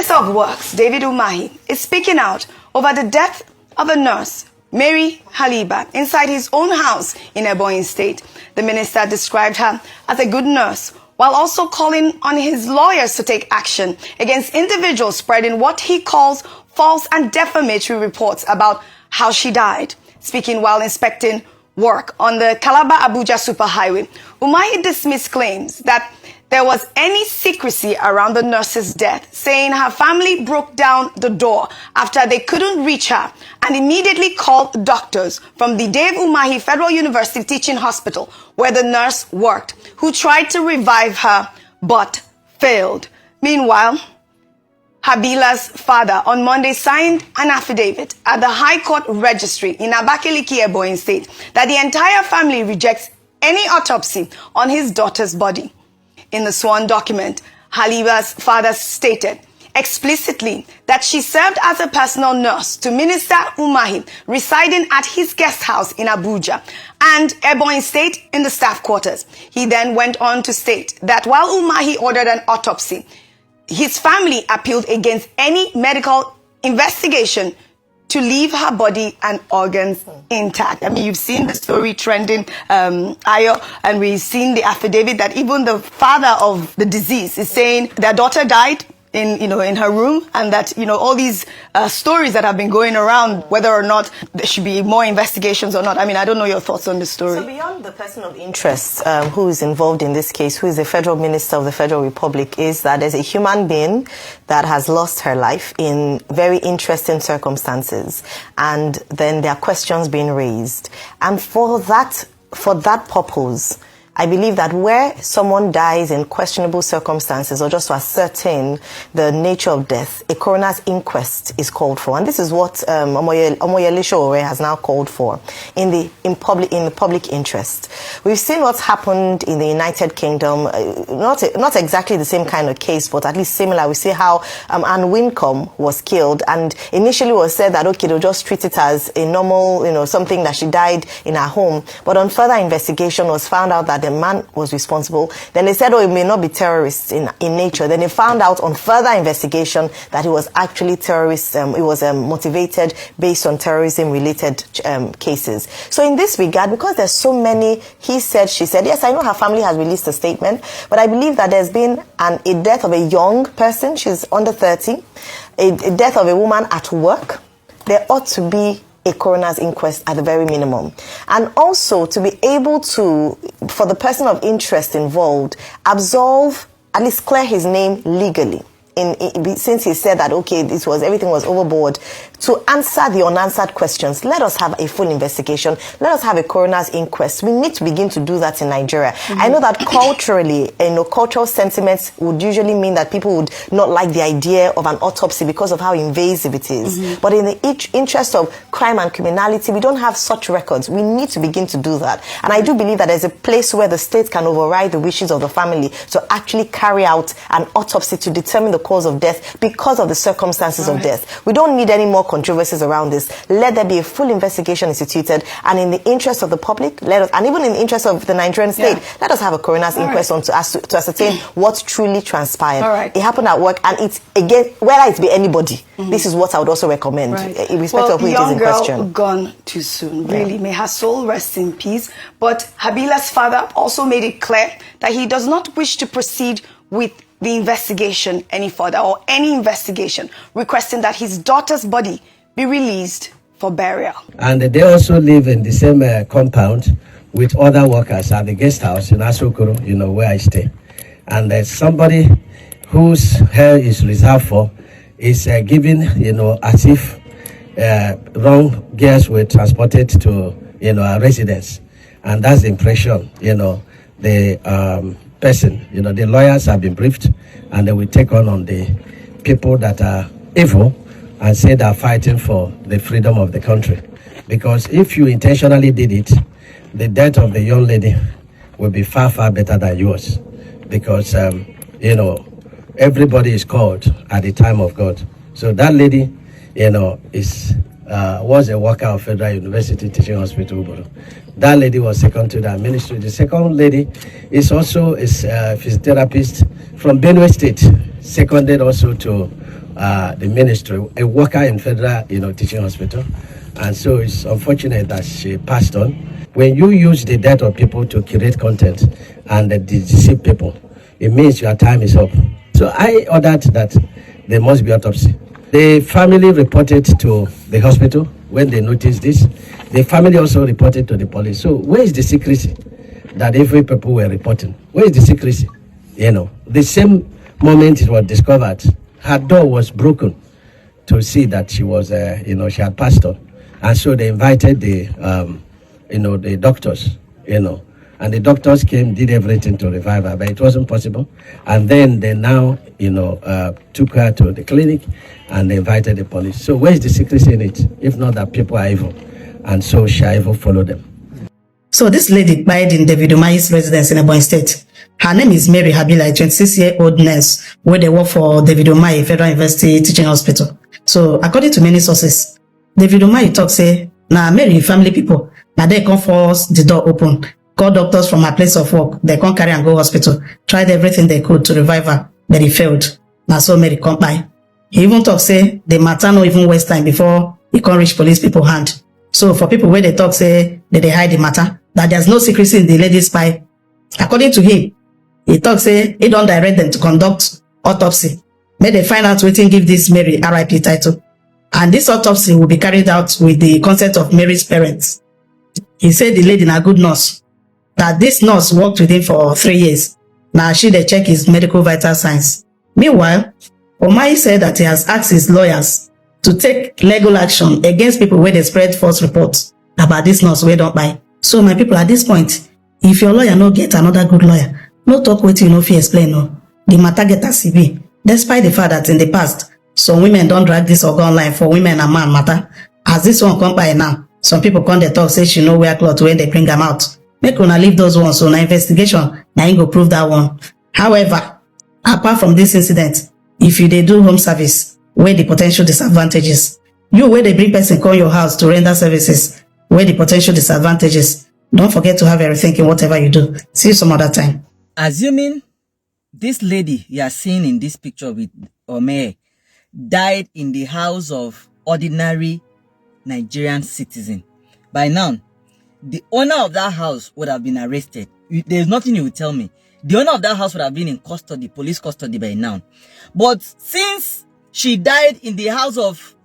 Minister of Works, David Umahi, is speaking out over the death of a nurse, Mary Habila, inside his own house in Ebonyi State. The minister described her as a good nurse, while also calling on his lawyers to take action against individuals spreading what he calls false and defamatory reports about how she died. Speaking while inspecting work on the Calabar-Abuja superhighway, Umahi dismissed claims that there was any secrecy around the nurse's death, saying her family broke down the door after they couldn't reach her and immediately called doctors from the David Umahi Federal University Teaching Hospital, where the nurse worked, who tried to revive her but failed. Meanwhile, Habila's father on Monday signed an affidavit at the High Court Registry in Abakaliki, Ebonyi State, that the entire family rejects any autopsy on his daughter's body. In the sworn document, Habila's father stated explicitly that she served as a personal nurse to Minister Umahi, residing at his guest house in Abuja and Ebonyi State in the staff quarters. He then went on to state that while Umahi ordered an autopsy, his family appealed against any medical investigation to leave her body and organs intact. I mean, you've seen the story trending, Ayo, and we've seen the affidavit that even the father of the deceased is saying their daughter died in her room, and that, all these stories that have been going around, whether or not there should be more investigations or not. I mean, I don't know your thoughts on the story. So beyond the person of interest who is involved in this case, who is the Federal Minister of the Federal Republic, is that there's a human being that has lost her life in very interesting circumstances, and then there are questions being raised. And for that purpose, I believe that where someone dies in questionable circumstances, or just to ascertain the nature of death, a coroner's inquest is called for. And this is what Omoyele Sowore has now called for in the public interest. We've seen what's happened in the United Kingdom, not exactly the same kind of case, but at least similar. We see how Anne Wincombe was killed, and initially was said that, okay, they'll just treat it as a normal, something that she died in her home. But on further investigation was found out that the man was responsible. Then they said, oh, it may not be terrorists in nature. Then they found out on further investigation that it was actually terrorist. It was motivated based on terrorism-related cases. So in this regard, because there's so many he said, she said, yes, I know her family has released a statement, but I believe that there's been a death of a young person. She's under 30. A death of a woman at work. There ought to be a coroner's inquest at the very minimum. And also to be able to, for the person of interest involved, absolve, at least clear his name legally. Since he said that, okay, everything was overboard, to answer the unanswered questions. Let us have a full investigation. Let us have a coroner's inquest. We need to begin to do that in Nigeria. Mm-hmm. I know that culturally, cultural sentiments would usually mean that people would not like the idea of an autopsy because of how invasive it is. Mm-hmm. But in the interest of crime and criminality, we don't have such records. We need to begin to do that. And I do believe that there's a place where the state can override the wishes of the family to actually carry out an autopsy to determine the cause of death because of the circumstances of death. We don't need any more controversies around this. Let there be a full investigation instituted, and in the interest of the public, and even in the interest of the Nigerian state, let us have a coroner's inquest on to ascertain what truly transpired. It happened at work, and it's, again, whether it be anybody, this is what I would also recommend, irrespective of who it is in question. Young girl gone too soon, really. May her soul rest in peace. But Habila's father also made it clear that he does not wish to proceed with the investigation any further, or any investigation, requesting that his daughter's body be released for burial. And they also live in the same compound with other workers at the guest house in Asokoro, where I stay. And there's somebody whose hair is reserved for is given, as if wrong girls were transported to, our residence. And that's the impression, the person, the lawyers have been briefed, and they will take on the people that are evil and say they are fighting for the freedom of the country. Because if you intentionally did it, the death of the young lady will be far, far better than yours. Because, everybody is called at the time of God. So that lady, was a worker of Federal University Teaching Hospital. That lady was second to that ministry. The second lady is also a physiotherapist from Benue State. seconded also to the ministry, a worker in federal, teaching hospital. And so it's unfortunate that she passed on. When you use the death of people to create content and deceive people, it means your time is up. So I ordered that there must be autopsy. The family reported to the hospital when they noticed this. The family also reported to the police. So where is the secrecy that every people were reporting? Where is the secrecy? The same moment it was discovered, her door was broken to see that she was, she had passed on. And so they invited the doctors, and the doctors came, did everything to revive her, but it wasn't possible. And then they now, took her to the clinic and they invited the police. So where is the secrecy in it? If not that people are evil, and so shall evil follow them. So this lady died in David Umahi's residence in Ebonyi State. Her name is Mary Habila, a 26-year-old nurse where they work for David Umahi Federal University Teaching Hospital. So according to many sources, David Umahi talks say, now Mary family people, now they come force the door open, call doctors from her place of work, they can't carry and go hospital, tried everything they could to revive her, but it failed. Now so Mary come by. He even talk say the matter no even waste time before he can't reach police people hand. So for people where they talk say that they hide the matter, that there's no secrecy in the lady's spy. According to him, he talk say he don't direct them to conduct autopsy. May they find out waiting give this Mary RIP title. And this autopsy will be carried out with the consent of Mary's parents. He said the lady na good nurse. That this nurse worked with him for 3 years. Now she they check his medical vital signs. Meanwhile, Umahi said that he has asked his lawyers to take legal action against people where they spread false reports about this nurse where don't buy. So my people, at this point, if your lawyer no get another good lawyer, no talk what you know if you explain no. The matter get a CB. Despite the fact that in the past, some women don't drag this or go online for women and man matter. As this one come by now, some people come they talk say she know wear cloth when they bring them out. Make una leave those ones so na investigation na ain't go prove that one. However, apart from this incident, if you they do home service, where the potential disadvantages, you where they bring person call your house to render services, where the potential disadvantages, don't forget to have everything in whatever you do. See you some other time. Assuming this lady you are seeing in this picture with Ome died in the house of ordinary Nigerian citizen, by now, the owner of that house would have been arrested. There's nothing you will tell me. The owner of that house would have been in custody, police custody by now. But since she died in the house of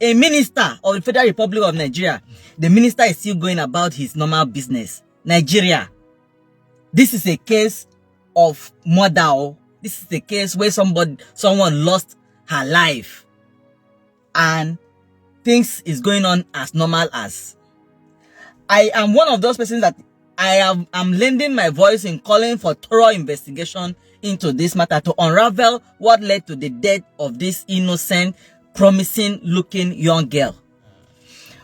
a minister of the Federal Republic of Nigeria, the minister is still going about his normal business. Nigeria. This is a case of murder. This is a case where someone lost her life. And things is going on as normal as. I am one of those persons that I'm lending my voice in calling for thorough investigation into this matter to unravel what led to the death of this innocent, promising looking young girl.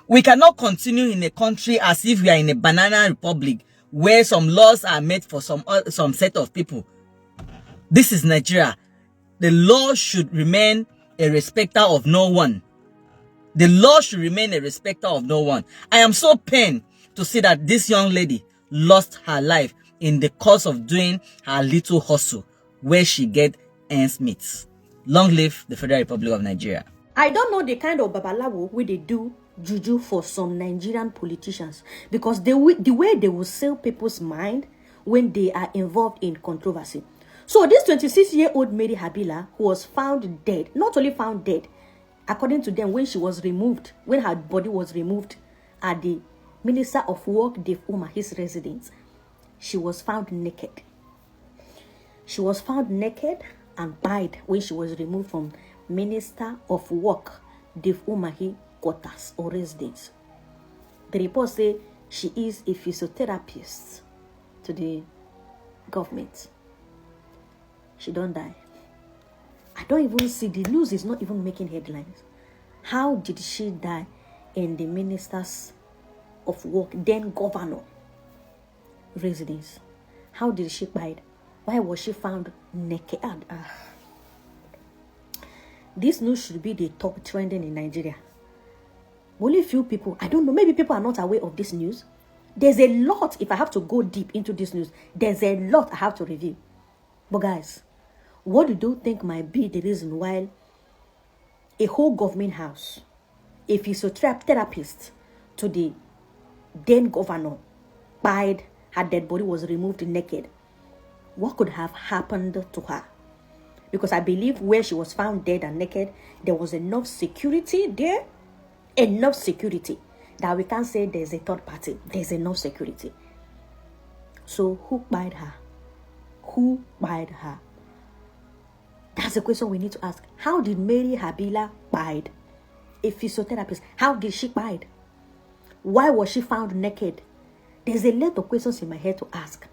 We cannot continue in a country as if we are in a banana republic where some laws are made for some set of people. This is Nigeria. The law should remain a respecter of no one. The law should remain a respecter of no one. I am so pained to see that this young lady lost her life in the course of doing her little hustle where she get ends meet. Long live the Federal Republic of Nigeria. I don't know the kind of babalawo where they do juju for some Nigerian politicians, because the way they will sell people's mind when they are involved in controversy. So this 26-year-old Mary Habila, who was found dead, not only found dead, according to them, when she was removed, when her body was removed at the Minister of Work, David Umahi's residence, she was found naked. She was found naked and died when she was removed from Minister of Work, David Umahi quarters or residence. The report says she is a physiotherapist to the government. She don't die. I don't even see, the news is not even making headlines. How did she die in the Ministers of Work, then Governor residence? How did she die? Why was she found naked? This news should be the top trending in Nigeria. Only few people, I don't know, maybe people are not aware of this news. There's a lot, if I have to go deep into this news, there's a lot I have to review. But guys, What do you think might be the reason why a whole government house, a physiotherapist to the then governor, died, her dead body was removed naked? What could have happened to her? Because I believe where she was found dead and naked, there was enough security there, enough security that we can't say there's a third party. There's enough security. So who died her? Who died her? That's the question we need to ask. How did Mary Habila died? A physiotherapist. How did she died? Why was she found naked? There's a lot of questions in my head to ask,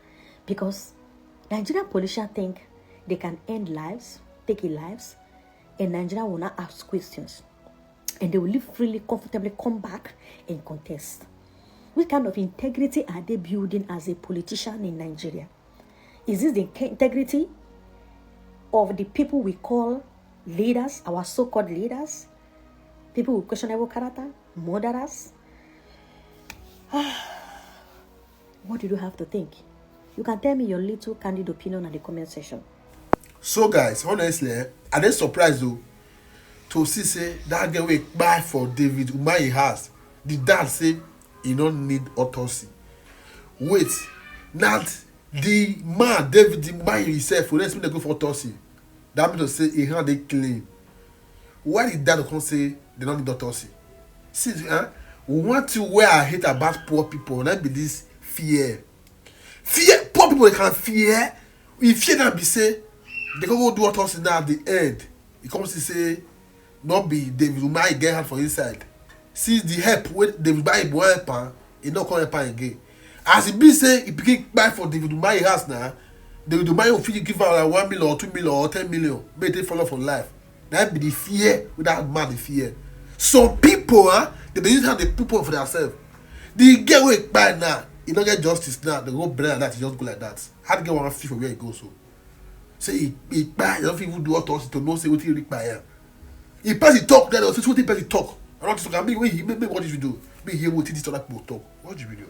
because Nigerian politicians think they can end lives, take lives, and Nigeria will not ask questions. And they will live freely, comfortably, come back and contest. What kind of integrity are they building as a politician in Nigeria? Is this the integrity of the people we call leaders, our so-called leaders? People with questionable character, murderers? What do you have to think? You can tell me your little candid opinion in the comment section. So guys, honestly, I dey surprised though to see say that girl wey buy for David Umahi house. The dad say he don't need autopsy. Wait, not the man David Umahi himself will let me go for autopsy. That means to say he had a claim. Why did dad come say they don't need autopsy? See, one thing where I hate about poor people, let be this fear. Fear, poor people they can fear. If fear that be say they can go do autopsy now at the end. It comes to say not be David Umahi get hand for inside. See the help when David Umahi boy help, he not come help again. As he be say he begin buy for David Umahi house now, David Umahi will fit give her like 1 million or 2 million or 10 million. Make they follow for life. That be the fear with that man the fear. Some people they use how the people for themselves. The girl wey buy now, he don't get justice now. They go brand like that, he just go like that. How to get one fee for where he goes so? Say he buy, you don't even do autopsy to know say what he require. If person talk, then or say what person talk. I want to talk. Me what did you do? Me hear what this other people talk. What did you do?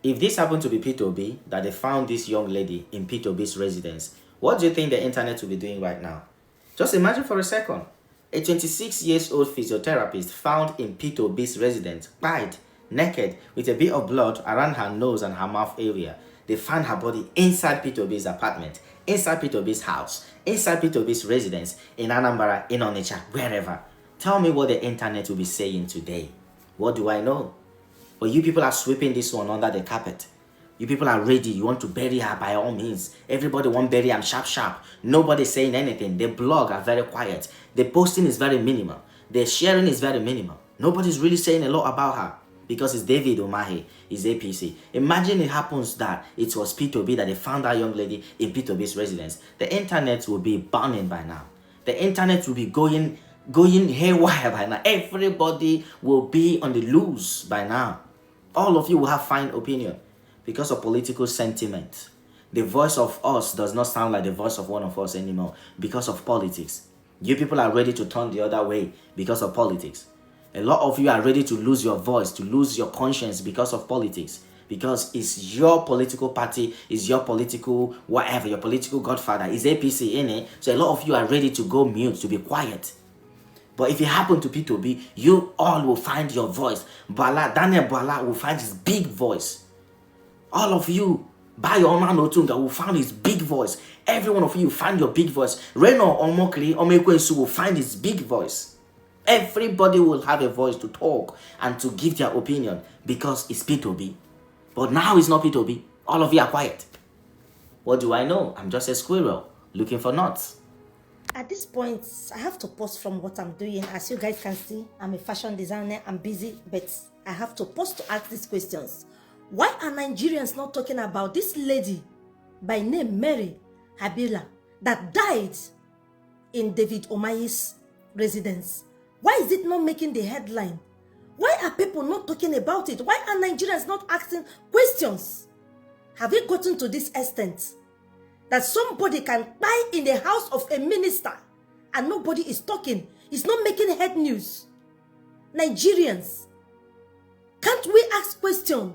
If this happened to be P2B, that they found this young lady in P2B's residence, what do you think the internet will be doing right now? Just imagine for a second. A 26-year-old physiotherapist found in P2B's residence, died, naked, with a bit of blood around her nose and her mouth area. They found her body inside P2B's apartment, inside P2B's house, inside P2B's residence, in Anambra, in Onitsha, wherever. Tell me what the internet will be saying today. What do I know? But you people are sweeping this one under the carpet. You people are ready. You want to bury her by all means. Everybody want to bury her sharp. Nobody saying anything. The blog are very quiet. The posting is very minimal. The sharing is very minimal. Nobody's really saying a lot about her because it's David Umahi, it's APC. Imagine it happens that it was P2B that they found that young lady in P2B's residence. The internet will be burning by now. The internet will be going haywire by now. Everybody will be on the loose by now. All of you will have fine opinion. Because of political sentiment. The voice of us does not sound like the voice of one of us anymore because of politics. You people are ready to turn the other way because of politics. A lot of you are ready to lose your voice, to lose your conscience because of politics. Because it's your political party, it's your political whatever, your political godfather, is APC in it. So a lot of you are ready to go mute, to be quiet. But if it happened to P2B, you all will find your voice. Daniel Bala will find his big voice. All of you, by your man Otunga, will find his big voice. Every one of you find your big voice. Reno Omokri, Omekwensu will find his big voice. Everybody will have a voice to talk and to give their opinion because it's P2B. But now it's not P2B. All of you are quiet. What do I know? I'm just a squirrel looking for nuts. At this point, I have to pause from what I'm doing. As you guys can see, I'm a fashion designer. I'm busy, but I have to pause to ask these questions. Why are Nigerians not talking about this lady by name Mary Habila that died in David Umahi's residence? Why is it not making the headline? Why are people not talking about it? Why are Nigerians not asking questions? Have it gotten to this extent that somebody can die in the house of a minister and nobody is talking? It's not making head news. Nigerians, can't we ask questions?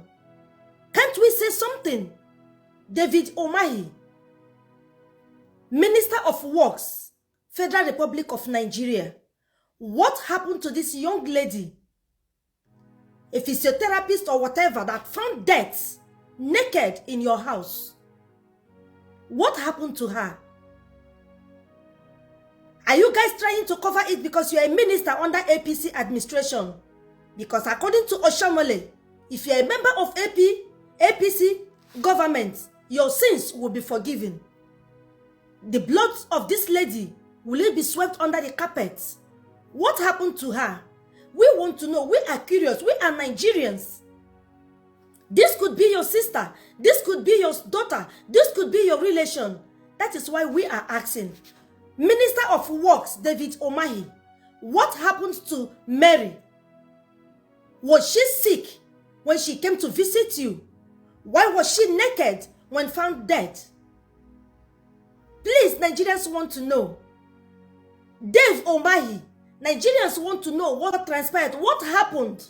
Can't we say something? David Umahi, Minister of Works, Federal Republic of Nigeria. What happened to this young lady, a physiotherapist or whatever, that found death naked in your house? What happened to her? Are you guys trying to cover it because you're a minister under APC administration? Because according to Oshamole, if you're a member of APC government, your sins will be forgiven. The blood of this lady, will it be swept under the carpet? What happened to her? We want to know. We are curious. We are Nigerians. This could be your sister. This could be your daughter. This could be your relation. That is why we are asking. Minister of Works, David Umahi, what happened to Mary? Was she sick when she came to visit you? Why was she naked when found dead? Please, Nigerians want to know. Dave Umahi, Nigerians want to know what transpired, what happened.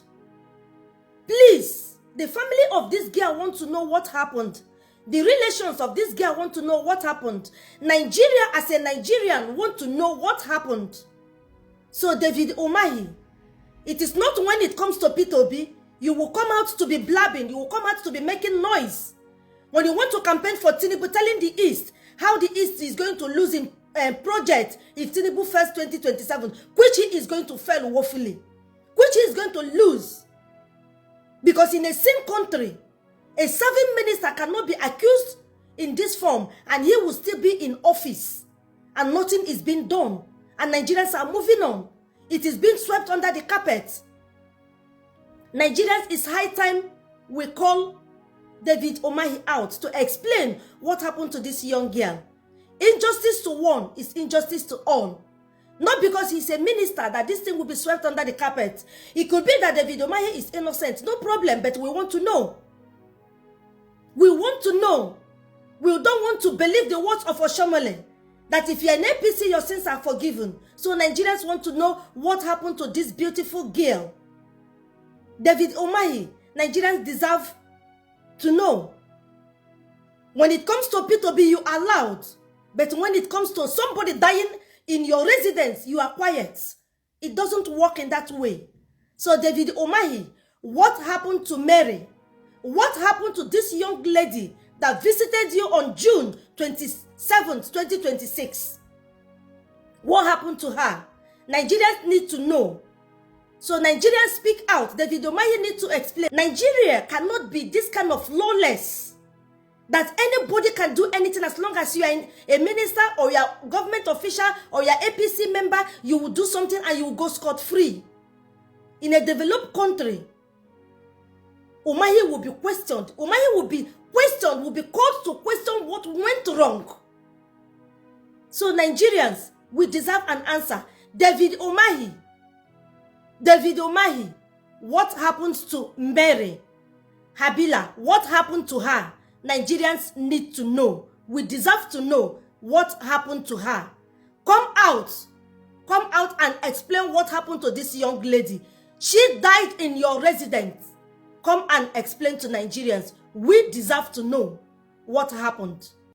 Please, the family of this girl want to know what happened. The relations of this girl want to know what happened. Nigeria as a Nigerian want to know what happened. So David Umahi, it is not when it comes to P2B, you will come out to be blabbing, you will come out to be making noise. When you want to campaign for Tinubu, telling the East how the East is going to lose in project if Tinubu fails 2027, which he is going to fail woefully, which he is going to lose. Because in a same country, a serving minister cannot be accused in this form and he will still be in office and nothing is being done and Nigerians are moving on. It is being swept under the carpet. Nigerians, it's high time we call David Umahi out to explain what happened to this young girl. Injustice to one is injustice to all. Not because he's a minister that this thing will be swept under the carpet. It could be that David Umahi is innocent, no problem, but we want to know. We want to know. We don't want to believe the words of Oshomole, that if you're an APC, your sins are forgiven. So Nigerians want to know what happened to this beautiful girl. David Umahi, Nigerians deserve to know. When it comes to P2B, you are loud. But when it comes to somebody dying in your residence, you are quiet. It doesn't work in that way. So David Umahi, what happened to Mary? What happened to this young lady that visited you on June 27th, 2026? What happened to her? Nigerians need to know. So Nigerians speak out. David Umahi need to explain. Nigeria cannot be this kind of lawless, that anybody can do anything as long as you are a minister or you're a government official or you're APC member, you will do something and you will go scot-free. In a developed country, Umahi will be questioned. Umahi will be questioned, will be called to question what went wrong. So Nigerians, we deserve an answer. David Umahi, what happened to Mary Habila? What happened to her? Nigerians need to know. We deserve to know what happened to her. Come out and explain what happened to this young lady. She died in your residence. Come and explain to Nigerians. We deserve to know what happened.